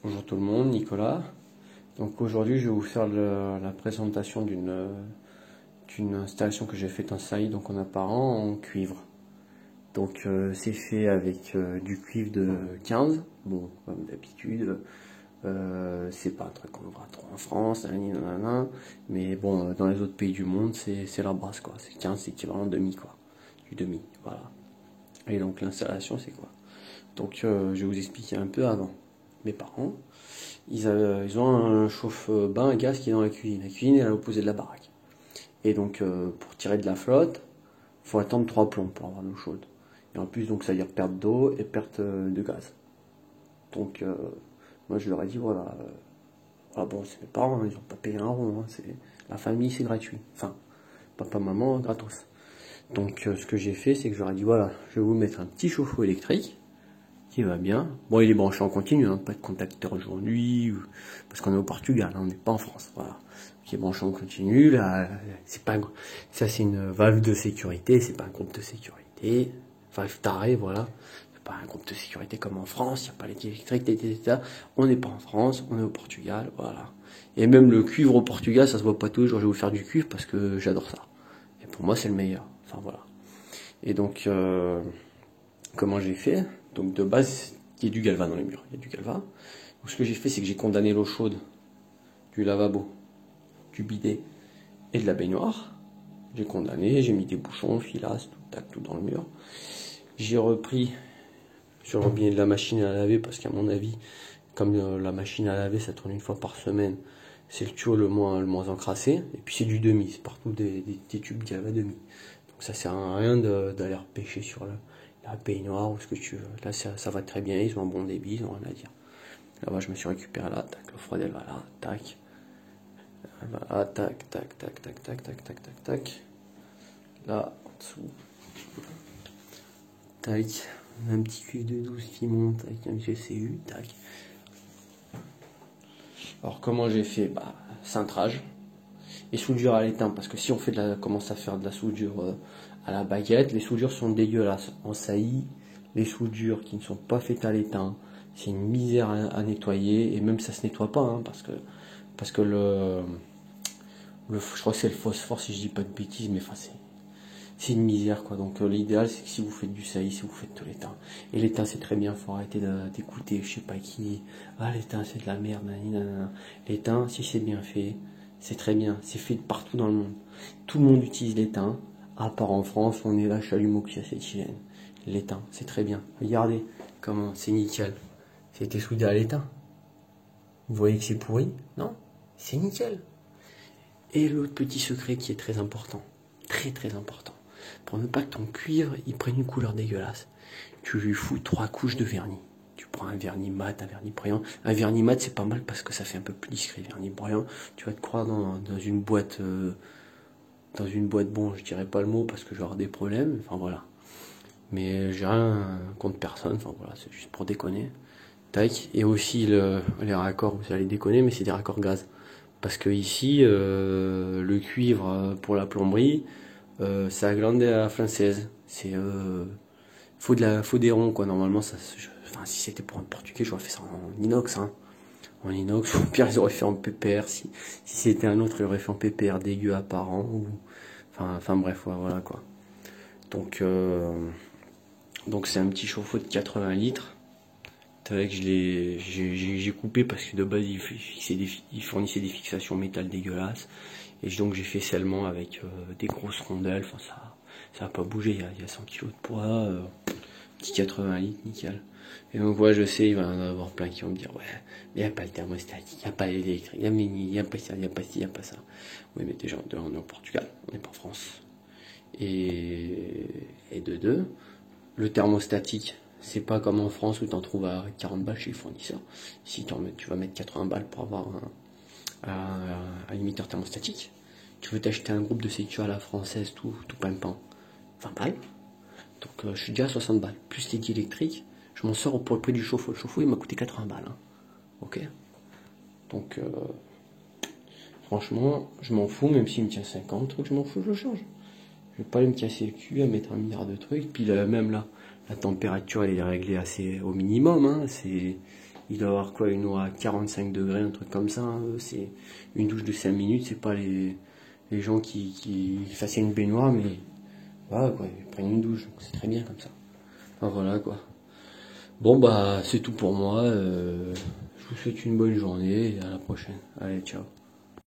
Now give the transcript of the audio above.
Bonjour tout le monde, Nicolas. Donc aujourd'hui je vais vous faire la présentation d'une installation que j'ai faite en saillie, donc en apparent en cuivre. Donc c'est fait avec du cuivre de 15, bon comme d'habitude, c'est pas un truc qu'on voit trop en France, nanana, mais bon dans les autres pays du monde c'est la base quoi, c'est 15, c'est équivalent demi quoi, du demi, voilà. Et donc l'installation c'est quoi? Donc je vais vous expliquer un peu avant. Mes parents, ils ont un chauffe-bain à gaz qui est dans la cuisine. La cuisine est à l'opposé de la baraque. Et donc pour tirer de la flotte, il faut attendre 3 plombs pour avoir de l'eau chaude. Et en plus donc ça veut dire perte d'eau et perte de gaz. Donc moi je leur ai dit voilà, voilà bon c'est mes parents, ils n'ont pas payé un rond, hein, c'est la famille c'est gratuit. Enfin, papa, maman, gratos. Donc ce que j'ai fait c'est que je leur ai dit voilà, je vais vous mettre un petit chauffe-eau électrique qui va bien. Bon, il est branché en continu, hein, pas de contacteur aujourd'hui, parce qu'on est au Portugal, hein, on n'est pas en France. Voilà. Qui est branché en continu, là, c'est pas, ça c'est une valve de sécurité, c'est pas un groupe de sécurité, valve tarée, voilà. C'est pas un groupe de sécurité comme en France, il n'y a pas l'électricité, etc. On n'est pas en France, on est au Portugal, voilà. Et même le cuivre au Portugal, ça se voit pas toujours, je vais vous faire du cuivre parce que j'adore ça. Et pour moi, c'est le meilleur. Enfin, voilà. Et donc, comment j'ai fait? Donc de base, il y a du galva dans les murs, il y a du galva. Donc ce que j'ai fait, c'est que j'ai condamné l'eau chaude du lavabo, du bidet et de la baignoire. J'ai condamné, j'ai mis des bouchons, filasse, tout, tac, tout dans le mur. J'ai repris sur le robinet de la machine à laver, parce qu'à mon avis, comme la machine à laver, ça tourne une fois par semaine, c'est le tuyau le moins encrassé. Et puis c'est du demi, c'est partout des tubes galva demi. Donc ça sert à rien d'aller repêcher sur la baignoire ou ce que tu veux. Là, ça va très bien, ils ont un bon débit, ils n'ont rien à dire. Là-bas, je me suis récupéré là, tac, le froid elle va là, tac. Elle va là, tac, tac, tac, tac, tac, tac, tac, tac, tac. Là, en dessous. Tac. Un petit cuivre de 12 qui monte avec un GCU, tac. Alors, comment j'ai fait? Bah, cintrage. Et soudure à l'étain, parce que si on fait commence à faire de la soudure à la baguette, les soudures sont dégueulasses. En saillie, les soudures qui ne sont pas faites à l'étain, c'est une misère à nettoyer, et même ça se nettoie pas, hein, parce que je crois que c'est le phosphore si je dis pas de bêtises, mais enfin c'est une misère quoi. Donc l'idéal c'est que si vous faites du saillie, si vous faites de l'étain, et l'étain c'est très bien, faut arrêter d'écouter je sais pas qui, ah l'étain c'est de la merde, nanana. L'étain si c'est bien fait, c'est très bien, c'est fait partout dans le monde. Tout le monde utilise l'étain, à part en France, on est là chalumeau qui acétylène. L'étain, c'est très bien. Regardez comment c'est nickel. C'était soudé à l'étain. Vous voyez que c'est pourri? Non, c'est nickel. Et l'autre petit secret qui est très important, très très important, pour ne pas que ton cuivre il prenne une couleur dégueulasse, tu lui fous 3 couches de vernis. Tu prends un vernis mat, un vernis brillant. Un vernis mat c'est pas mal parce que ça fait un peu plus discret. Vernis brillant, tu vas te croire dans une boîte, bon je dirais pas le mot parce que je vais avoir des problèmes, enfin voilà. Mais j'ai rien contre personne, enfin voilà, c'est juste pour déconner. Tac, et aussi les raccords, vous allez déconner, mais c'est des raccords gaz. Parce que ici, le cuivre pour la plomberie, c'est à glande à la française. C'est faut des ronds quoi. Normalement, enfin si c'était pour un portugais, j'aurais fait ça en inox, hein. En inox, ou pire ils auraient fait en PPR. Si c'était un autre, ils auraient fait en PPR dégueu apparent. Enfin bref, voilà quoi. Donc c'est un petit chauffe-eau de 80 litres. Avec j'ai coupé parce que de base il fournissait des fixations métal dégueulasses, et donc j'ai fait scellement avec des grosses rondelles. Enfin ça a pas bougé, il y a 100 kg de poids, petit 80 litres, nickel. Et donc ouais, je sais, il va y en avoir plein qui vont me dire ouais, mais il n'y a pas le thermostatique, il n'y a pas l'électrique, il n'y a pas ça, il n'y a pas ci, il n'y a pas ça. Oui, mais déjà on est au Portugal, on n'est pas en France. Et de deux, le thermostatique, c'est pas comme en France où tu en trouves à 40 balles chez les fournisseurs. Ici, tu vas mettre 80 balles pour avoir un limiteur thermostatique. Tu veux t'acheter un groupe de sécu à la française, tout pimpant, 20 balles. Donc je suis déjà à 60 balles. Plus les électriques, je m'en sors pour le prix du chauffe-eau. Le chauffe-eau, il m'a coûté 80 balles. Hein. Ok. Donc, franchement, je m'en fous, même s'il me tient 50 trucs, je m'en fous, je le change. Je vais pas aller me casser le cul à mettre 1 milliard de trucs. Puis même là, la température elle est réglée assez au minimum. Hein. il doit avoir quoi, une eau à 45 degrés, un truc comme ça. Hein. C'est une douche de 5 minutes, c'est pas les gens qui fassent une baignoire, mais voilà quoi, ils prennent une douche, donc c'est très bien comme ça. Enfin, voilà quoi. Bon bah c'est tout pour moi. Je vous souhaite une bonne journée et à la prochaine. Allez, ciao.